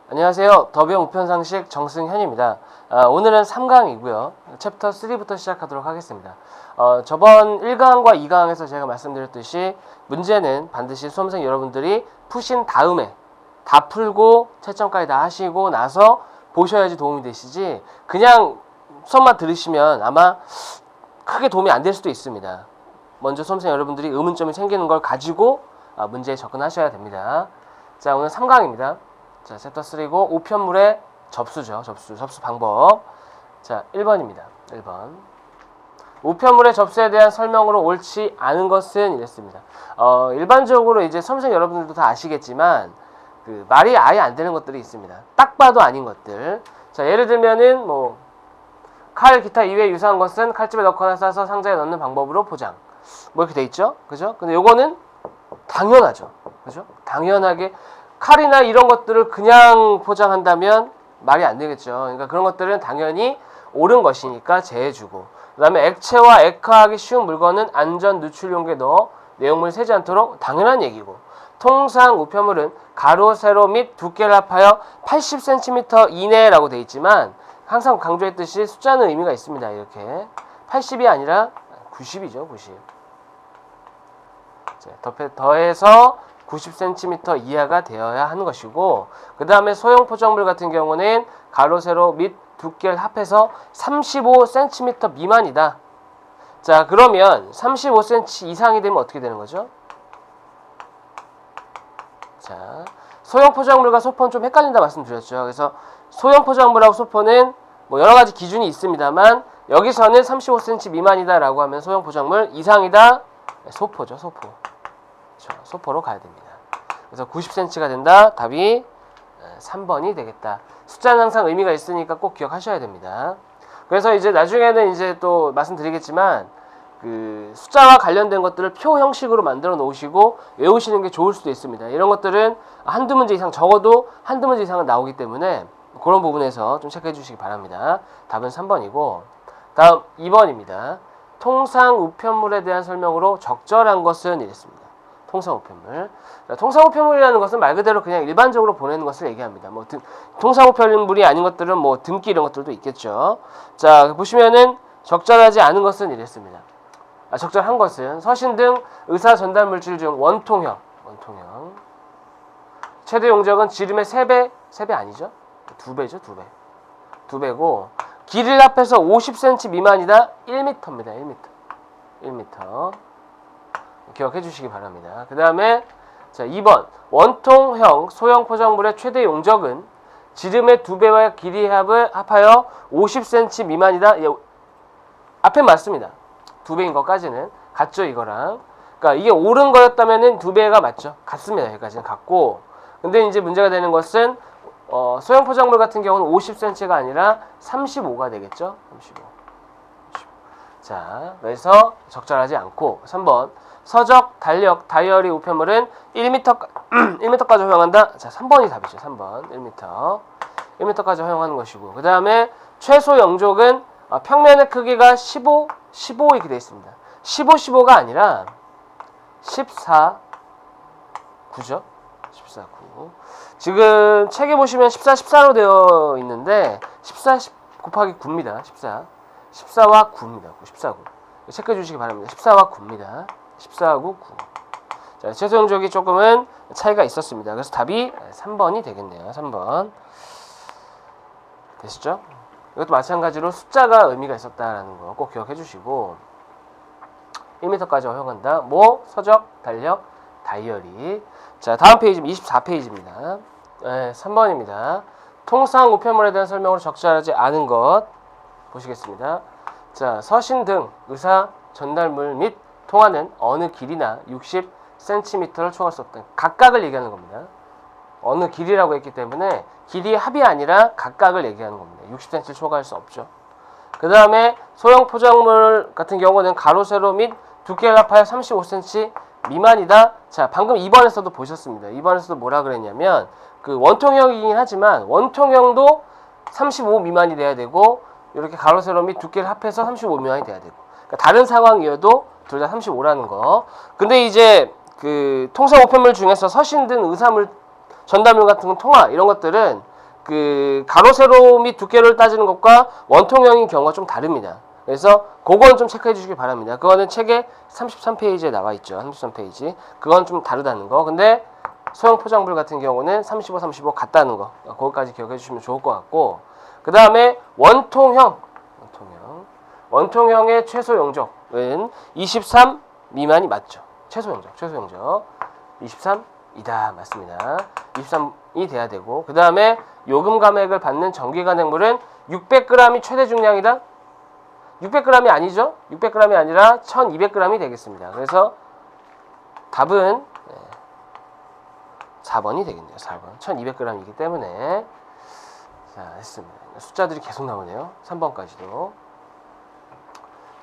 안녕하세요. 더비용 우편상식 정승현입니다. 오늘은 3강이고요. 챕터 3부터 시작하도록 하겠습니다. 저번 1강과 2강에서 제가 말씀드렸듯이 문제는 반드시 수험생 여러분들이 푸신 다음에 다 풀고 채점까지 다 하시고 나서 보셔야지 도움이 되시지, 그냥 수업만 들으시면 아마 크게 도움이 안 될 수도 있습니다. 먼저 수험생 여러분들이 의문점이 생기는 걸 가지고 문제에 접근하셔야 됩니다. 자, 오늘 3강입니다. 자, 챕터 3고 우편물의 접수죠. 접수 방법. 자, 1번입니다. 1번. 우편물의 접수에 대한 설명으로 옳지 않은 것은 이랬습니다. 일반적으로 이제 수험생 여러분들도 다 아시겠지만 그 말이 아예 안 되는 것들이 있습니다. 딱 봐도 아닌 것들. 자, 예를 들면은 칼, 기타 이외에 유사한 것은 칼집에 넣거나 싸서 상자에 넣는 방법으로 포장. 이렇게 돼 있죠? 그죠? 근데 요거는 당연하죠. 그죠? 당연하게 칼이나 이런 것들을 그냥 포장한다면 말이 안 되겠죠. 그러니까 그런 것들은 당연히 옳은 것이니까 제해주고, 그 다음에 액체와 액화하기 쉬운 물건은 안전 누출 용기에 넣어 내용물 새지 않도록 당연한 얘기고, 통상 우편물은 가로, 세로 및 두께를 합하여 80cm 이내라고 되어 있지만 항상 강조했듯이 숫자는 의미가 있습니다. 이렇게 80이 아니라 90이죠. 90. 더해서 90cm 이하가 되어야 하는 것이고, 그 다음에 소형 포장물 같은 경우는 가로, 세로 및 두께를 합해서 35cm 미만이다. 자, 그러면 35cm 이상이 되면 어떻게 되는 거죠? 자, 소형 포장물과 소포는 좀 헷갈린다 말씀드렸죠. 그래서 소형 포장물하고 소포는 여러 가지 기준이 있습니다만 여기서는 35cm 미만이다 라고 하면 소형 포장물, 이상이다 소포죠. 소포. 소포로 가야 됩니다. 그래서 90cm가 된다. 답이 3번이 되겠다. 숫자는 항상 의미가 있으니까 꼭 기억하셔야 됩니다. 그래서 이제 나중에는 이제 또 말씀드리겠지만 그 숫자와 관련된 것들을 표 형식으로 만들어 놓으시고 외우시는 게 좋을 수도 있습니다. 이런 것들은 한두 문제 이상, 적어도 한두 문제 이상은 나오기 때문에 그런 부분에서 좀 체크해 주시기 바랍니다. 답은 3번이고, 다음 2번입니다. 통상 우편물에 대한 설명으로 적절한 것은 이랬습니다. 통상 우편물. 통상 우편물이라는 것은 말 그대로 그냥 일반적으로 보내는 것을 얘기합니다. 통상 우편물이 아닌 것들은 등기 이런 것들도 있겠죠. 자, 보시면은 적절하지 않은 것은 이랬습니다. 적절한 것은 서신 등 의사 전달 물질 중 원통형. 최대 용적은 지름의 3배 아니죠? 2배죠, 2배. 2배고, 길이를 합해서 50cm 미만이다. 1m입니다, 1m. 기억해 주시기 바랍니다. 그 다음에 자, 2번. 원통형 소형 포장물의 최대 용적은 지름의 2배와 길이 합을 합하여 50cm 미만이다. 앞에 맞습니다. 2배인 것까지는 같죠, 이거랑. 그러니까 이게 옳은 거였다면은 2배가 맞죠. 같습니다. 여기까지는 같고. 근데 이제 문제가 되는 것은 소형 포장물 같은 경우는 50cm가 아니라 35가 되겠죠. 35. 자, 그래서 적절하지 않고. 3번. 서적, 달력, 다이어리 우편물은 1m까지 허용한다. 자, 3번이 답이죠. 3번. 1m까지 허용하는 것이고. 그 다음에 최소 영족은 평면의 크기가 15 이렇게 되어 있습니다. 15가 아니라 14, 9죠. 14, 9. 지금 책에 보시면 14로 되어 있는데 14 곱하기 9입니다. 14와 9입니다. 14, 9. 체크해 주시기 바랍니다. 14와 9입니다. 14하고 9. 자, 최소 영적이 조금은 차이가 있었습니다. 그래서 답이 3번이 되겠네요. 3번. 되시죠? 이것도 마찬가지로 숫자가 의미가 있었다라는 거 꼭 기억해 주시고, 1m까지 허용한다. 서적, 달력, 다이어리. 자, 다음 페이지 24페이지입니다. 네, 3번입니다. 통상 우편물에 대한 설명으로 적절하지 않은 것 보시겠습니다. 자, 서신 등 의사 전달물 및 통화는 어느 길이나 60cm를 초과할 수 없다. 각각을 얘기하는 겁니다. 어느 길이라고 했기 때문에 길이의 합이 아니라 각각을 얘기하는 겁니다. 60cm를 초과할 수 없죠. 그 다음에 소형 포장물 같은 경우는 가로, 세로 및 두께를 합하여 35cm 미만이다. 자, 방금 2번에서도 보셨습니다. 2번에서도 뭐라 그랬냐면 그 원통형이긴 하지만 원통형도 35 미만이 돼야 되고, 이렇게 가로, 세로 및 두께를 합해서 35 미만이 돼야 되고, 그러니까 다른 상황이어도 둘 다 35라는 거. 근데 이제 그 통상 우편물 중에서 서신 등 의사물 전달물 같은 통화 이런 것들은 그 가로 세로 및 두께를 따지는 것과 원통형인 경우가 좀 다릅니다. 그래서 그건 좀 체크해 주시기 바랍니다. 그거는 책에 33페이지에 나와 있죠. 33페이지. 그건 좀 다르다는 거. 근데 소형 포장물 같은 경우는 35, 35 같다는 거. 거기까지 기억해 주시면 좋을 것 같고, 그 다음에 원통형의 최소 용적은 23 미만이 맞죠. 최소 용적 23이다. 맞습니다. 23이 돼야 되고, 그 다음에 요금 감액을 받는 정기 간행물은 600g이 최대 중량이다. 600g이 아니죠. 600g이 아니라 1200g이 되겠습니다. 그래서 답은 4번이 되겠네요. 4번. 1200g이기 때문에. 자, 했습니다. 숫자들이 계속 나오네요. 3번까지도.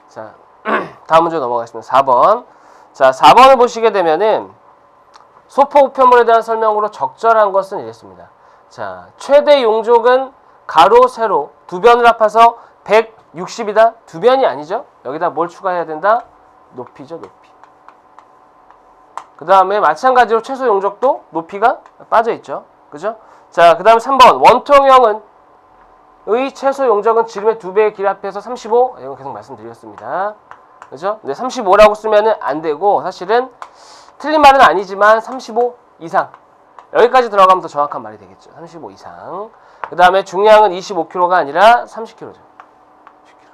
자, 다음 문제 넘어가겠습니다. 4번. 자, 4번을 보시게 되면은 소포 우편물에 대한 설명으로 적절한 것은 이랬습니다. 자, 최대 용적은 가로, 세로 두 변을 합해서 160이다. 두 변이 아니죠. 여기다 뭘 추가해야 된다? 높이죠, 높이. 그 다음에 마찬가지로 최소 용적도 높이가 빠져있죠. 그죠? 자, 그 다음에 3번. 원통형은 의 최소 용적은 지름의 2배의 길이 합해서 35. 이건 계속 말씀드렸습니다. 그죠? 근데 35라고 쓰면은 안 되고, 사실은 틀린 말은 아니지만 35 이상. 여기까지 들어가면 더 정확한 말이 되겠죠. 35 이상. 그 다음에 중량은 25kg가 아니라 30kg죠. 10kg.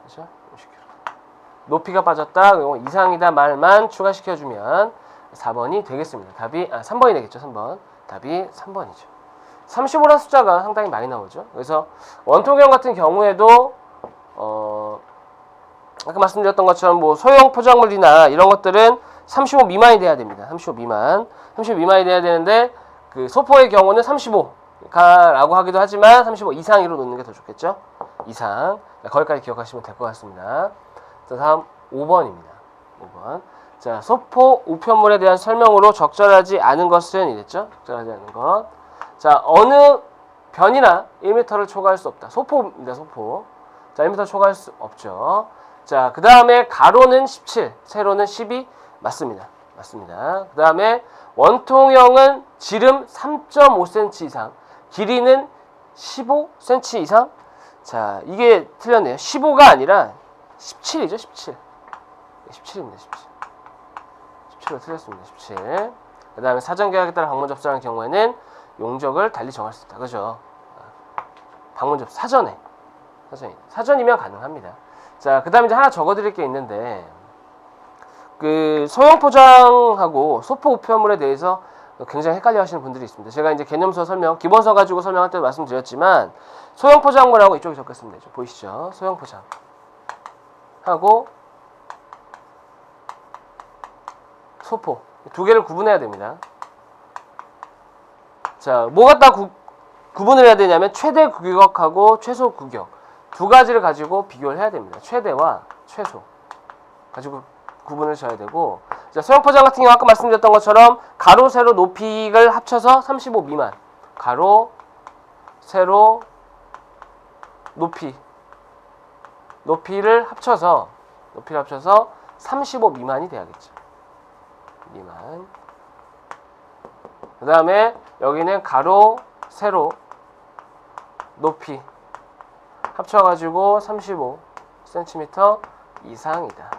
그죠? 50kg. 높이가 빠졌다. 이상이다 말만 추가시켜주면 4번이 되겠습니다. 답이, 3번이 되겠죠. 3번. 답이 3번이죠. 35라는 숫자가 상당히 많이 나오죠. 그래서 원통형 같은 경우에도 아까 말씀드렸던 것처럼 뭐 소형 포장물이나 이런 것들은 35 미만이 돼야 됩니다. 35 미만이 돼야 되는데, 그 소포의 경우는 35라고 하기도 하지만 35 이상으로 놓는 게 더 좋겠죠. 이상. 거기까지 기억하시면 될 것 같습니다. 자, 다음 5번입니다. 5번. 자, 소포 우편물에 대한 설명으로 적절하지 않은 것은 이랬죠. 적절하지 않은 것. 자, 어느 변이나 1m를 초과할 수 없다. 소포입니다. 소포. 자, 1m 초과할 수 없죠. 자, 그 다음에 가로는 17, 세로는 12 맞습니다. 맞습니다. 그 다음에 원통형은 지름 3.5cm 이상, 길이는 15cm 이상. 자, 이게 틀렸네요. 15가 아니라 17이죠. 17. 17입니다. 17로 틀렸습니다. 17. 그 다음에 사전계약에 따라 방문 접수하는 경우에는 용적을 달리 정할 수 있다. 그죠? 방문 접수 사전이면 가능합니다. 자, 그 다음에 이제 하나 적어드릴 게 있는데, 그 소형 포장하고 소포 우편물에 대해서 굉장히 헷갈려 하시는 분들이 있습니다. 제가 이제 개념서 설명, 기본서 가지고 설명할 때 말씀드렸지만, 소형 포장물하고 이쪽에 적겠습니다. 이쪽 보이시죠? 소형 포장 하고 소포 두 개를 구분해야 됩니다. 자, 뭐 갖다 구분을 해야 되냐면 최대 규격하고 최소 규격 두 가지를 가지고 비교를 해야 됩니다. 최대와 최소 가지고 구분을 져야 되고, 자, 소형 포장 같은 경우 아까 말씀드렸던 것처럼 가로, 세로, 높이를 합쳐서 35 미만. 가로, 세로, 높이를 합쳐서 35 미만이 돼야겠죠. 미만. 그 다음에 여기는 가로, 세로, 높이 합쳐가지고 35cm 이상이다.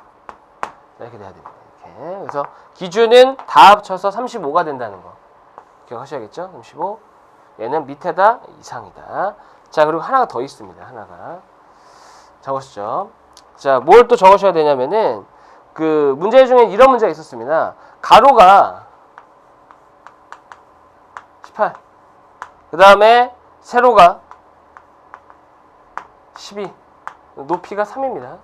이렇게 돼야 됩니다. 이렇게. 그래서 기준은 다 합쳐서 35가 된다는 거 기억하셔야겠죠? 35. 얘는 밑에다 이상이다. 자, 그리고 하나가 더 있습니다. 하나가 적으시죠. 자, 뭘 또 적으셔야 되냐면은 그 문제 중에 이런 문제가 있었습니다. 가로가 18. 그 다음에 세로가 12. 높이가 3입니다.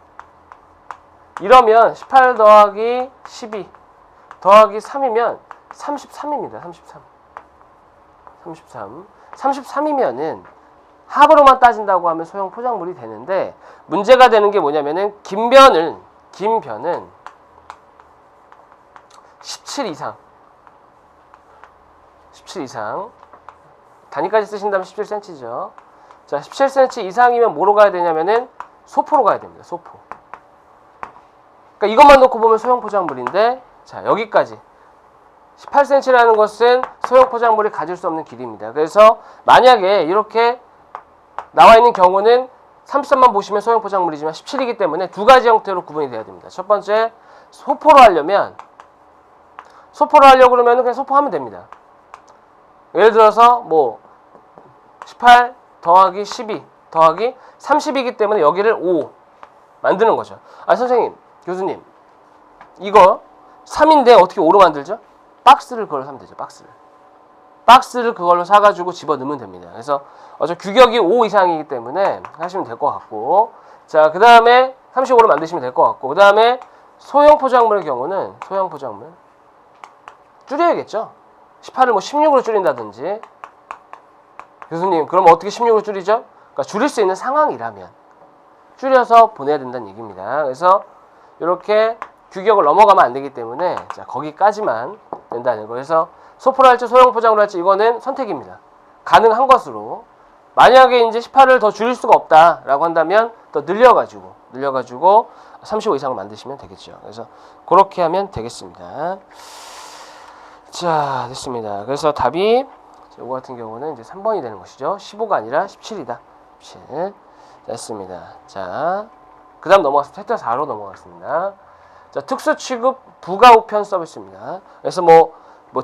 이러면 18 더하기 12 더하기 3이면 33입니다. 33이면은 합으로만 따진다고 하면 소형 포장물이 되는데, 문제가 되는 게 뭐냐면은 긴 변은 17 이상 단위까지 쓰신다면 17cm죠. 자, 17cm 이상이면 뭐로 가야 되냐면은 소포로 가야 됩니다. 소포. 그러니까 이것만 놓고 보면 소형 포장물인데, 자, 여기까지 18cm라는 것은 소형 포장물이 가질 수 없는 길이입니다. 그래서 만약에 이렇게 나와 있는 경우는 33만 보시면 소형 포장물이지만 17이기 때문에 두 가지 형태로 구분이 돼야 됩니다. 첫 번째, 소포로 하려고 그러면 그냥 소포하면 됩니다. 예를 들어서 뭐 18 더하기 12 더하기 30이기 때문에 여기를 5 만드는 거죠. 아, 선생님, 교수님, 이거 3인데 어떻게 5로 만들죠? 박스를 그걸로 사면 되죠. 박스를 그걸로 사가지고 집어넣으면 됩니다. 그래서 저 규격이 5 이상이기 때문에 하시면 될 것 같고, 자, 그 다음에 35로 만드시면 될 것 같고, 그 다음에 소형 포장물의 경우는 소형 포장물 줄여야겠죠. 18을 뭐 16으로 줄인다든지. 교수님, 그럼 어떻게 16으로 줄이죠? 그러니까 줄일 수 있는 상황이라면 줄여서 보내야 된다는 얘기입니다. 그래서 이렇게 규격을 넘어가면 안 되기 때문에 자, 거기까지만 된다는 거. 그래서 소포로 할지 소형 포장으로 할지 이거는 선택입니다. 가능한 것으로. 만약에 이제 18을 더 줄일 수가 없다라고 한다면 더 늘려가지고 35 이상을 만드시면 되겠죠. 그래서 그렇게 하면 되겠습니다. 자, 됐습니다. 그래서 답이 이거 같은 경우는 이제 3번이 되는 것이죠. 15가 아니라 17이다. 17. 됐습니다. 자, 그 다음 넘어갔습니다. 챕터 4로 넘어갔습니다. 자, 특수 취급 부가 우편 서비스입니다. 그래서 뭐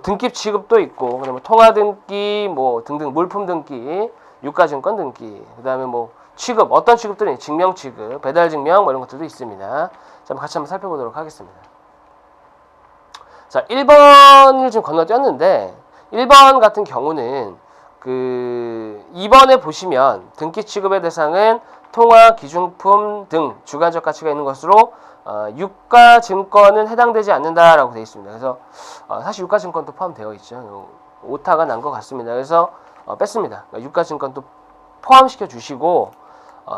등기 취급도 있고, 그다음에 통화 등기, 뭐 등등 물품 등기, 유가증권 등기, 그다음에 뭐 취급 어떤 취급들이 증명 취급, 배달 증명 뭐 이런 것들도 있습니다. 자, 같이 한번 살펴보도록 하겠습니다. 자, 1번을 좀 건너뛰었는데 1번 같은 경우는 그 2번에 보시면 등기 취급의 대상은 통화, 기준품 등 주관적 가치가 있는 것으로 유가증권은 해당되지 않는다라고 되어 있습니다. 그래서 사실 유가증권도 포함되어 있죠. 오타가 난 것 같습니다. 그래서 뺐습니다. 그러니까 유가증권도 포함시켜 주시고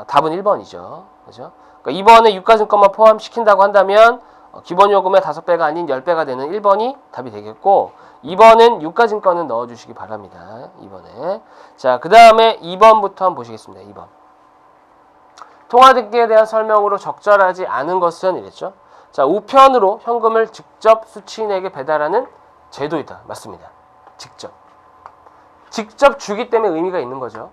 답은 1번이죠. 그죠? 그러니까 2번에 유가증권만 포함시킨다고 한다면 기본요금의 5배가 아닌 10배가 되는 1번이 답이 되겠고, 2번은 유가증권은 넣어주시기 바랍니다. 2번에. 자, 그 다음에 2번부터 한번 보시겠습니다. 2번. 통화등기에 대한 설명으로 적절하지 않은 것은 이랬죠. 자, 우편으로 현금을 직접 수취인에게 배달하는 제도이다. 맞습니다. 직접 주기 때문에 의미가 있는 거죠.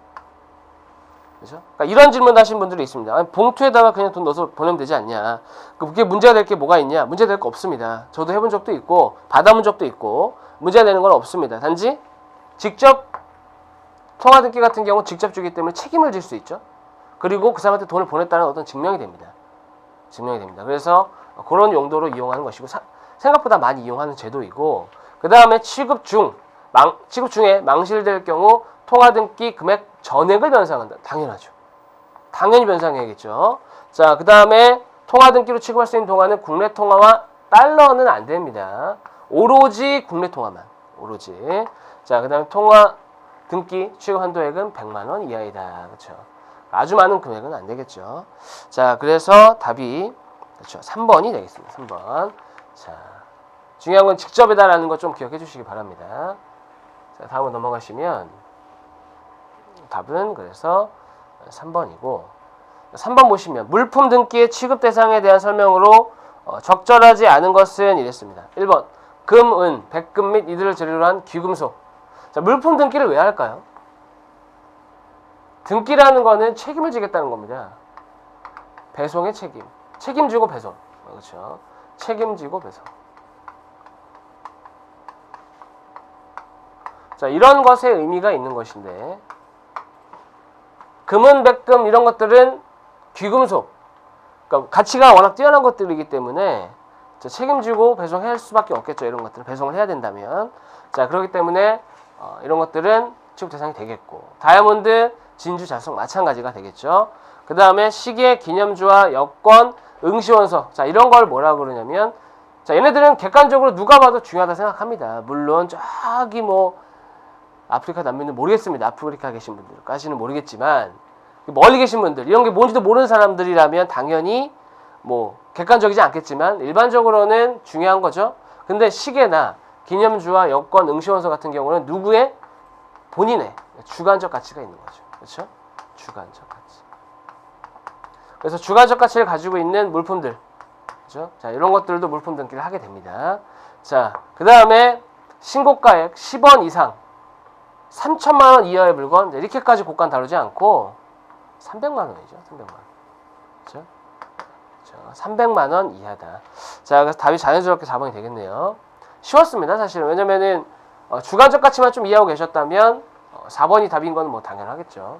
그죠? 그러니까 이런 질문 하신 분들이 있습니다. 아니, 봉투에다가 그냥 돈 넣어서 보내면 되지 않냐. 그게 문제가 될 게 뭐가 있냐. 문제될 거 없습니다. 저도 해본 적도 있고 받아본 적도 있고 문제가 되는 건 없습니다. 단지 직접 통화등기 같은 경우 직접 주기 때문에 책임을 질 수 있죠. 그리고 그 사람한테 돈을 보냈다는 어떤 증명이 됩니다. 그래서 그런 용도로 이용하는 것이고 생각보다 많이 이용하는 제도이고, 그 다음에 취급 중에 망실될 경우 통화등기 금액 전액을 변상한다. 당연하죠. 당연히 변상해야겠죠. 자, 그 다음에 통화등기로 취급할 수 있는 통화는 국내 통화와 달러는 안 됩니다. 오로지 국내 통화만. 자, 그 다음에 통화등기 취급 한도액은 100만 원 이하이다. 그렇죠. 아주 많은 금액은 안 되겠죠. 자, 그래서 답이 그렇죠. 3번이 되겠습니다. 3번. 자, 중요한 건 직접 배달하는 거 좀 기억해 주시기 바랍니다. 자, 다음으로 넘어가시면 답은 그래서 3번이고, 3번 보시면 물품 등기의 취급 대상에 대한 설명으로 적절하지 않은 것은 이랬습니다. 1번 금, 은, 백금 및 이들을 재료로 한 귀금속. 자, 물품 등기를 왜 할까요? 등기라는 거는 책임을 지겠다는 겁니다. 배송의 책임지고 배송. 그렇죠. 책임지고 배송. 자, 이런 것에 의미가 있는 것인데, 금은, 백금 이런 것들은 귀금속, 그러니까 가치가 워낙 뛰어난 것들이기 때문에 책임지고 배송할 수밖에 없겠죠. 이런 것들은 배송을 해야 된다면. 자, 그렇기 때문에 이런 것들은 취급 대상이 되겠고, 다이아몬드, 진주, 자석 마찬가지가 되겠죠. 그 다음에 시계, 기념주와 여권, 응시원서. 자, 이런 걸 뭐라고 그러냐면, 자, 얘네들은 객관적으로 누가 봐도 중요하다 생각합니다. 물론 저기 뭐 아프리카 난민은 모르겠습니다. 아프리카 계신 분들까지는 모르겠지만, 멀리 계신 분들, 이런 게 뭔지도 모르는 사람들이라면 당연히 뭐 객관적이지 않겠지만 일반적으로는 중요한 거죠. 근데 시계나 기념주와 여권, 응시원서 같은 경우는 누구의 본인의 주관적 가치가 있는 거죠. 그렇죠? 주관적 가치. 그래서 주관적 가치를 가지고 있는 물품들, 그렇죠? 자, 이런 것들도 물품 등기를 하게 됩니다. 자, 그 다음에 신고가액 10원 이상 3천만 원 이하의 물건 이렇게까지 고가는 다루지 않고 300만 원이죠. 300만 원. 그렇죠? 300만 원 이하다. 자, 그래서 답이 자연스럽게 4번이 되겠네요. 쉬웠습니다, 사실은. 왜냐면은 주관적 가치만 좀 이해하고 계셨다면 4번이 답인 건 뭐 당연하겠죠.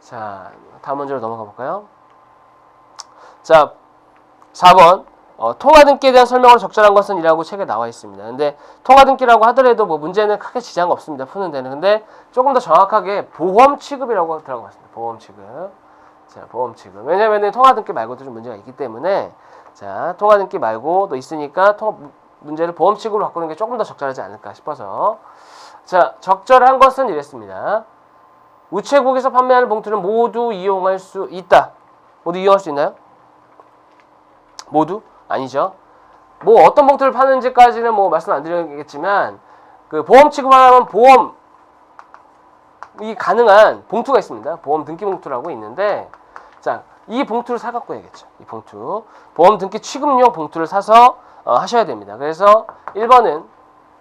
자, 다음 문제로 넘어가 볼까요? 자, 4번. 통화등기에 대한 설명으로 적절한 것은 이라고 책에 나와 있습니다. 근데 통화등기라고 하더라도 뭐 문제는 크게 지장 없습니다. 푸는 데는. 근데 조금 더 정확하게 보험 취급이라고 들어갔습니다. 보험 취급. 자, 보험 취급. 왜냐면은 통화등기 말고도 좀 문제가 있기 때문에 자, 통화등기 말고도 있으니까 문제를 보험 취급으로 바꾸는 게 조금 더 적절하지 않을까 싶어서 자, 적절한 것은 이랬습니다. 우체국에서 판매하는 봉투를 모두 이용할 수 있다. 모두 이용할 수 있나요? 모두? 아니죠. 뭐 어떤 봉투를 파는지까지는 뭐 말씀 안 드리겠지만 그 보험 취급하려면 보험이 가능한 봉투가 있습니다. 보험 등기 봉투라고 있는데 자, 이 봉투를 사갖고 해야겠죠. 이 봉투. 보험 등기 취급용 봉투를 사서 하셔야 됩니다. 그래서 1번은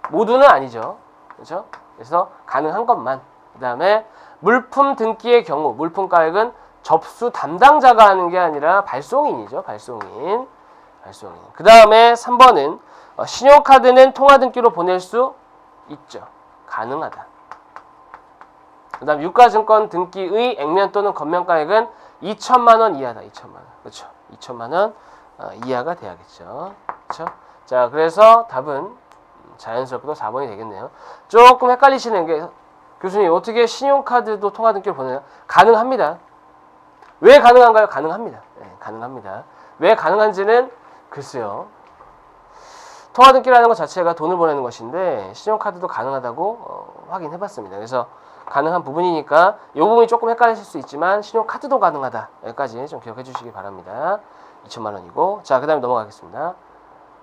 모두는 아니죠. 그렇죠? 그래서 가능한 것만. 그 다음에 물품 등기의 경우 물품 가액은 접수 담당자가 하는 게 아니라 발송인이죠. 발송인. 그 다음에 3번은 신용카드는 통화등기로 보낼 수 있죠. 가능하다. 그 다음 유가증권 등기의 액면 또는 겉면가액은 2천만 원 이하다. 2천만 원. 그렇죠. 2천만 원 이하가 돼야겠죠. 그렇죠. 자, 그래서 답은 자연스럽게도 4번이 되겠네요. 조금 헷갈리시는 게 교수님 어떻게 신용카드도 통화등기로 보내요? 가능합니다. 왜 가능한가요? 가능합니다. 네, 가능합니다. 왜 가능한지는 글쎄요. 통화등기라는 것 자체가 돈을 보내는 것인데 신용카드도 가능하다고 확인해봤습니다. 그래서 가능한 부분이니까 이 부분이 조금 헷갈리실 수 있지만 신용카드도 가능하다. 여기까지 좀 기억해 주시기 바랍니다. 2천만 원이고 자, 그 다음에 넘어가겠습니다.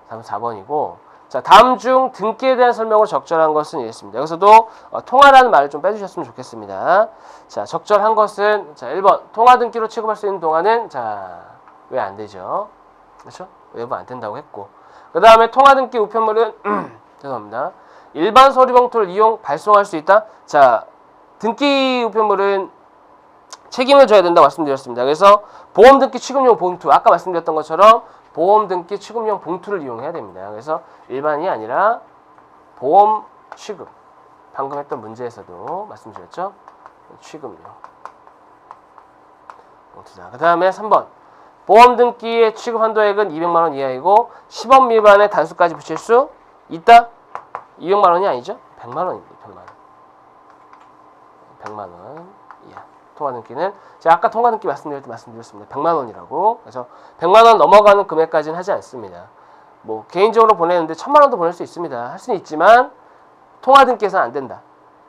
다음 4번이고 자, 다음 중 등기에 대한 설명으로 적절한 것은 이랬습니다. 여기서도 통화라는 말을 좀 빼주셨으면 좋겠습니다. 자, 적절한 것은 자, 1번 통화등기로 취급할 수 있는 동안은 자, 왜 안 되죠? 그렇죠? 외부 안 된다고 했고 그 다음에 통화등기 우편물은 죄송합니다. 일반 서류봉투를 발송할 수 있다. 자, 등기 우편물은 책임을 져야 된다고 말씀드렸습니다. 그래서 보험등기 취급용 봉투 아까 말씀드렸던 것처럼 보험등기 취급용 봉투를 이용해야 됩니다. 그래서 일반이 아니라 보험 취급 방금 했던 문제에서도 말씀드렸죠. 취급용 봉투다. 그 다음에 3번 보험 등기의 취급 한도액은 200만 원 이하이고 10원 미만의 단수까지 붙일 수 있다. 200만 원이 아니죠? 100만 원입니다. 100만 원 이하. 통화 등기는 제가 아까 통화 등기 말씀드릴 때 말씀드렸습니다. 100만 원이라고. 그래서 100만 원 넘어가는 금액까지는 하지 않습니다. 뭐 개인적으로 보내는데 1000만 원도 보낼 수 있습니다. 할 수는 있지만 통화 등기에서는 안 된다.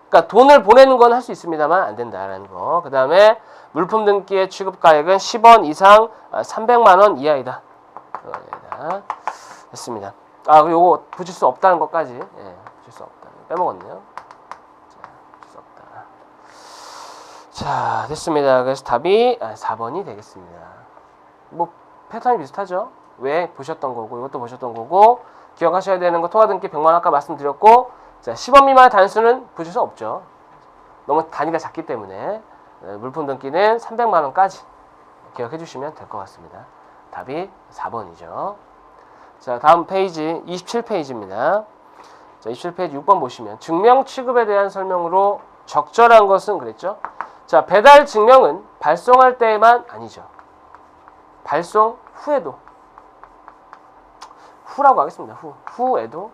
그러니까 돈을 보내는 건 할 수 있습니다만 안 된다라는 거. 그 다음에 물품 등기의 취급가액은 10원 이상 300만 원 이하이다. 됐습니다. 아, 그리고 요거 붙일 수 없다는 것까지. 예, 붙일 수 없다. 빼먹었네요. 자, 붙일 수 없다. 자, 됐습니다. 그래서 답이 4번이 되겠습니다. 뭐 패턴이 비슷하죠. 왜 보셨던 거고 이것도 보셨던 거고 기억하셔야 되는 거 통화 등기 100만 원 아까 말씀드렸고 자, 10원 미만의 단수는 붙일 수 없죠. 너무 단위가 작기 때문에 물품 등기는 300만 원까지 기억해 주시면 될 것 같습니다. 답이 4번이죠. 자, 다음 페이지 27페이지입니다. 자, 27페이지 6번 보시면 증명 취급에 대한 설명으로 적절한 것은 그랬죠. 자, 배달 증명은 발송할 때만 아니죠. 발송 후에도 후라고 하겠습니다. 후에도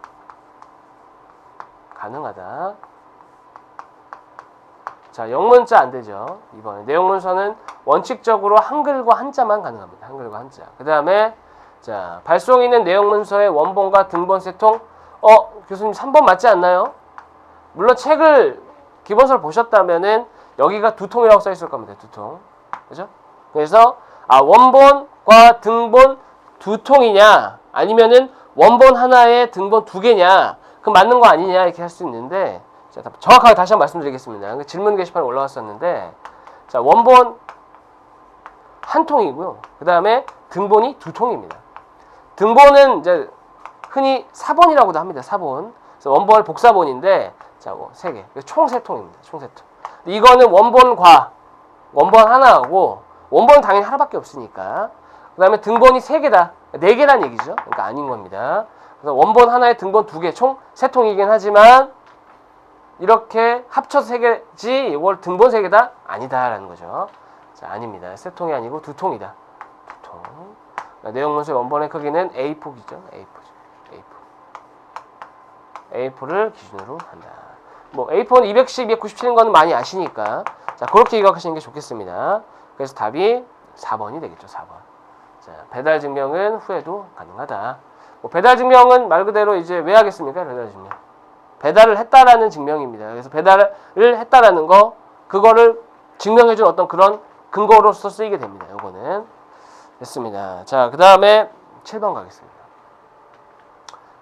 가능하다. 자, 영문자 안 되죠. 이번에 내용문서는 원칙적으로 한글과 한자만 가능합니다. 한글과 한자. 그 다음에 자, 발송인은 내용문서의 원본과 등본 세통. 교수님 3번 맞지 않나요? 물론 책을 기본서를 보셨다면은 여기가 두 통이라고 써 있을 겁니다. 두 통. 그죠? 그래서 원본과 등본 두 통이냐 아니면은 원본 하나에 등본 두 개냐 그럼 맞는 거 아니냐 이렇게 할 수 있는데 자, 정확하게 다시 한번 말씀드리겠습니다. 질문 게시판에 올라왔었는데 자, 원본 한 통이고요. 그 다음에 등본이 두 통입니다. 등본은 이제 흔히 사본이라고도 합니다. 사본. 그래서 원본 복사본인데 자, 뭐 3개. 총 3통입니다. 총 3통. 이거는 원본과 원본 하나하고 원본은 당연히 하나밖에 없으니까. 그다음에 등본이 3개다. 4개란 얘기죠. 그러니까 아닌 겁니다. 그래서 원본 하나에 등본 2개, 총 3통이긴 하지만 이렇게 합쳐서 3개지 이걸 등본 3개다? 아니다라는 거죠. 자, 아닙니다. 3통이 아니고 2통이다. 2통. 내용문서의 원본의 크기는 A4이죠. A4죠. A4. A4를 기준으로 한다. 뭐 A4는 210, 297인 거는 많이 아시니까 자, 그렇게 기억하시는 게 좋겠습니다. 그래서 답이 4번이 되겠죠. 4번. 자, 배달 증명은 후에도 가능하다. 뭐 배달 증명은 말 그대로 이제 왜 하겠습니까? 배달 증명. 배달을 했다라는 증명입니다. 그래서 배달을 했다라는 거, 그거를 증명해준 어떤 그런 근거로서 쓰이게 됩니다. 요거는. 됐습니다. 자, 그 다음에 7번 가겠습니다.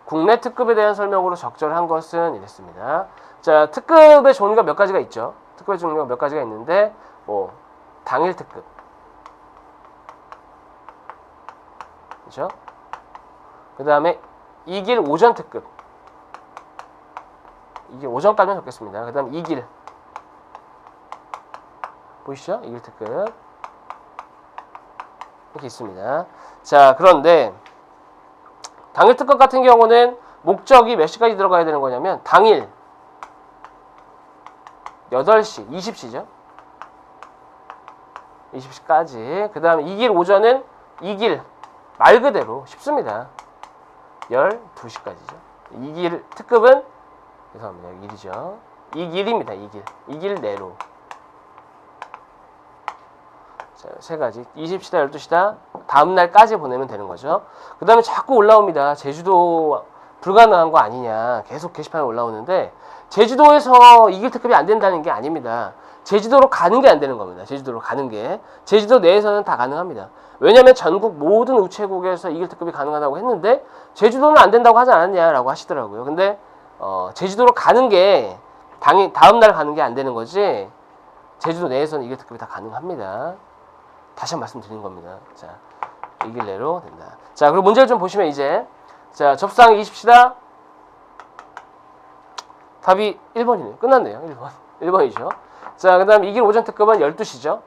국내 특급에 대한 설명으로 적절한 것은 이랬습니다. 자, 특급의 종류가 몇 가지가 있죠. 특급의 종류가 몇 가지가 있는데, 뭐, 당일 특급. 그죠? 그 다음에 2길 오전 특급. 이게 오전까지만 적겠습니다. 그 다음 2길. 보이시죠? 2길 특급. 이렇게 있습니다. 자, 그런데 당일 특급 같은 경우는 목적이 몇 시까지 들어가야 되는 거냐면 당일 8시, 20시죠. 20시까지. 그 다음에 2길 오전은 2길 말 그대로 쉽습니다. 12시까지죠. 2길 특급은 죄송합니다. 1이죠. 2길입니다. 2길. 2길 내로. 자, 3가지. 20시다, 12시다. 다음날까지 보내면 되는 거죠. 그 다음에 자꾸 올라옵니다. 제주도 불가능한 거 아니냐. 계속 게시판에 올라오는데 제주도에서 2길 특급이 안 된다는 게 아닙니다. 제주도로 가는 게 안 되는 겁니다. 제주도로 가는 게. 제주도 내에서는 다 가능합니다. 왜냐하면 전국 모든 우체국에서 2길 특급이 가능하다고 했는데 제주도는 안 된다고 하지 않았냐라고 하시더라고요. 근데 제주도로 가는 게 다음날 가는 게 안 되는 거지 제주도 내에서는 2길 특급이 다 가능합니다. 다시 한 번 말씀드린 겁니다. 자, 2길 내로 된다. 자, 그리고 문제를 좀 보시면 이제 자, 접수사항 20시다. 답이 1번이네요. 끝났네요. 1번. 1번이죠. 자, 그 다음 2길 오전 특급은 12시죠.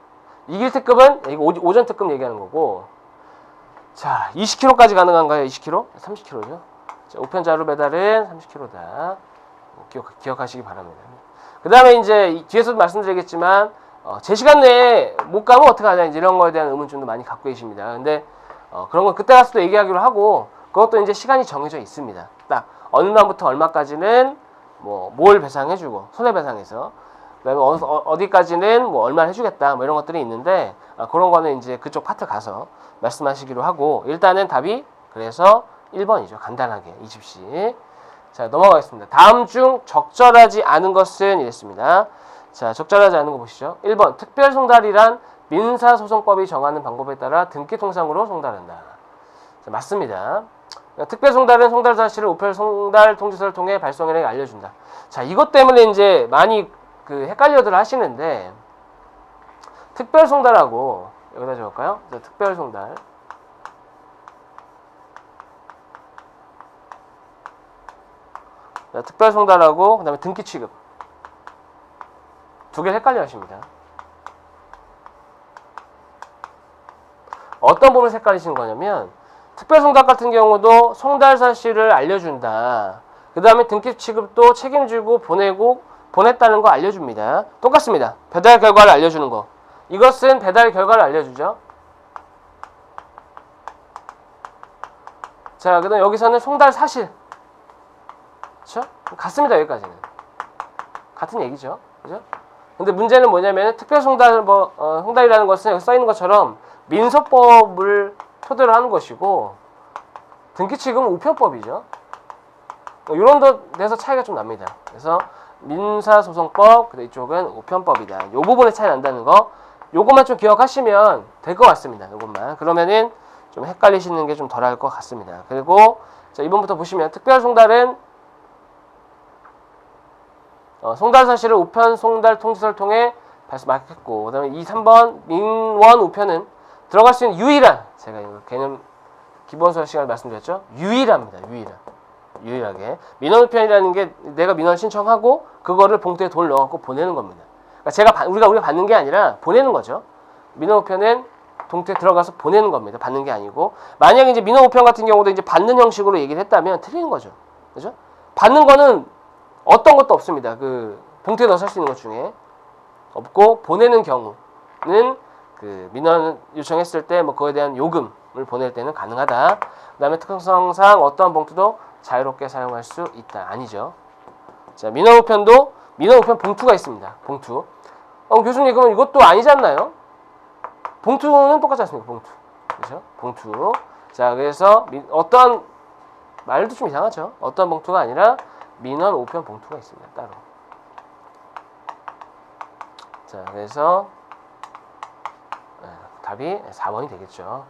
2길 특급은 이거 오전 특급 얘기하는 거고 자, 20km까지 가능한가요? 20km? 30km죠. 자, 우편자료 배달은 30km다. 기억하시기 바랍니다. 그 다음에 이제 뒤에서도 말씀드리겠지만 제 시간 내에 못 가면 어떡하냐 이제 이런 거에 대한 의문점도 많이 갖고 계십니다. 근데 그런 건 그때 가서 또 얘기하기로 하고 그것도 이제 시간이 정해져 있습니다. 딱 어느 날부터 얼마까지는 뭐 뭘 배상해주고 손해배상해서 그다음에 어디까지는 뭐 얼마 해주겠다 뭐 이런 것들이 있는데 그런 거는 이제 그쪽 파트 가서 말씀하시기로 하고 일단은 답이 그래서 1번이죠. 간단하게 20시. 자, 넘어가겠습니다. 다음 중 적절하지 않은 것은 이랬습니다. 자, 적절하지 않은 거 보시죠. 1번 특별송달이란 민사소송법이 정하는 방법에 따라 등기통상으로 송달한다. 자, 맞습니다. 특별송달은 송달 사실을 우편 송달 통지서를 통해 발송인에게 알려준다. 자, 이것 때문에 이제 많이 헷갈려들 하시는데 특별송달하고 여기다 적을까요? 자, 특별송달. 자, 특별송달하고 그 다음에 등기 취급. 두 개 헷갈려 하십니다. 어떤 부분을 헷갈리시는 거냐면 특별송달 같은 경우도 송달 사실을 알려준다. 그 다음에 등기 취급도 책임지고 보냈다는 거 알려줍니다. 똑같습니다. 배달 결과를 알려주는 거. 이것은 배달 결과를 알려주죠. 자, 그 다음 여기서는 송달 사실. 그렇죠? 같습니다. 여기까지는. 같은 얘기죠. 그죠? 근데 문제는 뭐냐면 특별송달 송달이라는 것은 여기 써 있는 것처럼 민소법을 토대로 하는 것이고 등기취급은 우편법이죠. 이런 데서 차이가 좀 납니다. 그래서 민사소송법, 이쪽은 우편법이다. 이 부분에 차이 난다는 거, 요것만 좀 기억하시면 될 것 같습니다. 요것만. 그러면은 좀 헷갈리시는 게 좀 덜할 것 같습니다. 그리고 자, 이번부터 보시면 특별송달은 송달 사실을 우편 송달 통지서를 통해 발송했고, 그 다음에 2, 3번 민원 우편은 들어갈 수 있는 유일한, 제가 이거 개념 기본서 시간에 말씀드렸죠? 유일합니다. 유일한. 유일하게. 민원우편이라는 게 내가 민원 신청하고 그거를 봉투에 돈을 넣어갖고 보내는 겁니다. 그러니까 우리가 받는 게 아니라 보내는 거죠. 민원우편은 봉투에 들어가서 보내는 겁니다. 받는 게 아니고. 만약에 이제 민원우편 같은 경우도 이제 받는 형식으로 얘기를 했다면 틀리는 거죠. 그죠? 받는 거는 어떤 것도 없습니다. 그 봉투에 넣어서 할 수 있는 것 중에 없고, 보내는 경우는 그 민원 요청했을 때 뭐 그거에 대한 요금을 보낼 때는 가능하다. 그다음에 특성상 어떠한 봉투도 자유롭게 사용할 수 있다. 아니죠. 자, 민원우편 봉투가 있습니다. 봉투. 교수님 그러면 이것도 아니지 않나요? 봉투는 똑같지 않습니까? 봉투. 그렇죠? 봉투. 자, 그래서 어떠한 말도 좀 이상하죠. 어떠한 봉투가 아니라 민원우편 봉투가 있습니다. 따로. 자, 그래서 답이 4번이 되겠죠.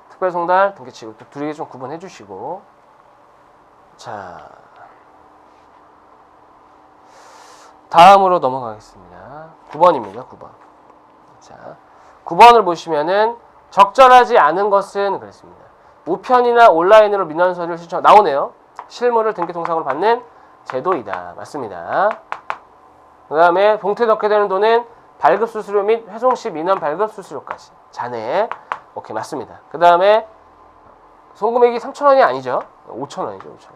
특별송달, 등기치고 또 둘이 좀 구분해 주시고. 자, 다음으로 넘어가겠습니다. 9번입니다. 9번. 자, 9번을 보시면은 적절하지 않은 것은 그랬습니다. 우편이나 온라인으로 민원 서류를 신청 나오네요. 실물을 등기 통상으로 받는 제도이다. 맞습니다. 그 다음에 봉투에 넣게 되는 돈은 발급 수수료 및 회송 시 민원 발급 수수료까지. 잔해. 오케이, 맞습니다. 그 다음에 송금액이 3,000원이 아니죠. 5,000원이죠.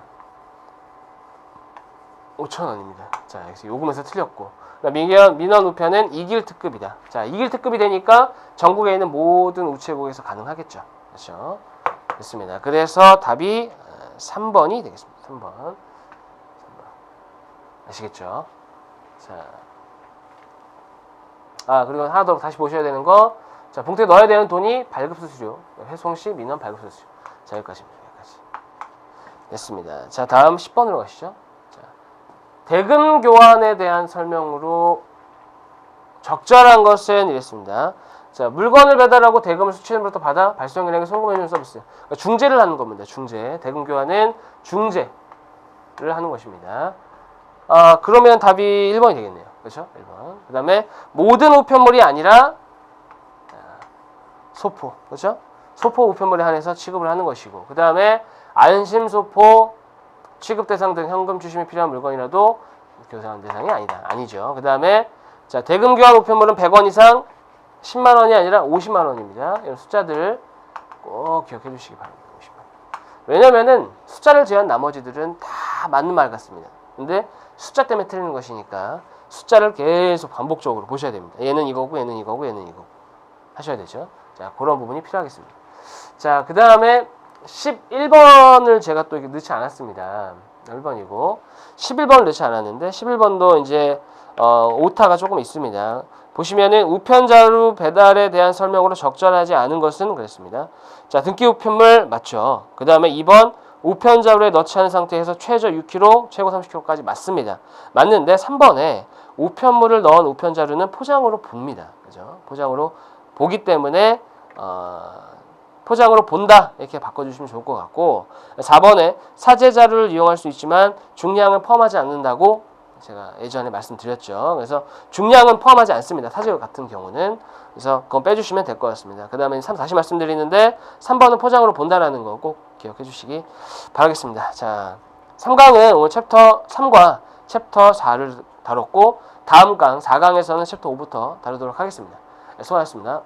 5,000원입니다. 자, 여기서 요금에서 틀렸고. 민원 우편은 이길 특급이다. 자, 이길 특급이 되니까 전국에 있는 모든 우체국에서 가능하겠죠. 그렇죠? 됐습니다. 그래서 답이 3번이 되겠습니다. 3번. 아시겠죠? 자. 그리고 하나 더 다시 보셔야 되는 거. 자, 봉투에 넣어야 되는 돈이 발급수수료, 회송 시 민원 발급수수료. 자, 여기까지입니다. 여기까지. 됐습니다. 자, 다음 10번으로 가시죠. 자, 대금 교환에 대한 설명으로 적절한 것은 이랬습니다. 자, 물건을 배달하고 대금을 수취인으로부터 받아 발송인에게 송금해주는 서비스. 그러니까 중재를 하는 겁니다. 중재. 대금 교환은 중재를 하는 것입니다. 그러면 답이 1번이 되겠네요. 그렇죠? 1번. 그 다음에 모든 우편물이 아니라 소포. 그렇죠? 소포 우편물에 한해서 취급을 하는 것이고, 그 다음에 안심소포 취급 대상 등 현금 주심이 필요한 물건이라도 교환 대상이 아니다. 아니죠. 그 다음에 자, 대금 교환 우편물은 100원 이상 10만 원이 아니라 50만 원입니다. 이런 숫자들 꼭 기억해 주시기 바랍니다. 50만. 왜냐면은 숫자를 제외한 나머지들은 다 맞는 말 같습니다. 근데 숫자 때문에 틀리는 것이니까 숫자를 계속 반복적으로 보셔야 됩니다. 얘는 이거고 얘는 이거고 얘는 이거고 하셔야 되죠. 자, 그런 부분이 필요하겠습니다. 자, 그 다음에 11번을 제가 또 이렇게 넣지 않았습니다. 1번이고 11번을 넣지 않았는데 11번도 이제 오타가 조금 있습니다. 보시면은 우편자료 배달에 대한 설명으로 적절하지 않은 것은 그랬습니다. 자, 등기 우편물 맞죠. 그 다음에 2번 우편자료에 넣지 않은 상태에서 최저 6kg, 최고 30kg까지 맞습니다. 맞는데 3번에 우편물을 넣은 우편자료는 포장으로 봅니다. 그죠? 포장으로 보기 때문에 포장으로 본다 이렇게 바꿔주시면 좋을 것 같고, 4번에 사제자료를 이용할 수 있지만 중량을 포함하지 않는다고 제가 예전에 말씀드렸죠. 그래서 중량은 포함하지 않습니다. 사제료 같은 경우는. 그래서 그건 빼주시면 될 것 같습니다. 그 다음에 다시 말씀드리는데 3번은 포장으로 본다라는 거 꼭 기억해 주시기 바라겠습니다. 자, 3강은 오늘 챕터 3과 챕터 4를 다뤘고, 다음 강 4강에서는 챕터 5부터 다루도록 하겠습니다. 수고하셨습니다.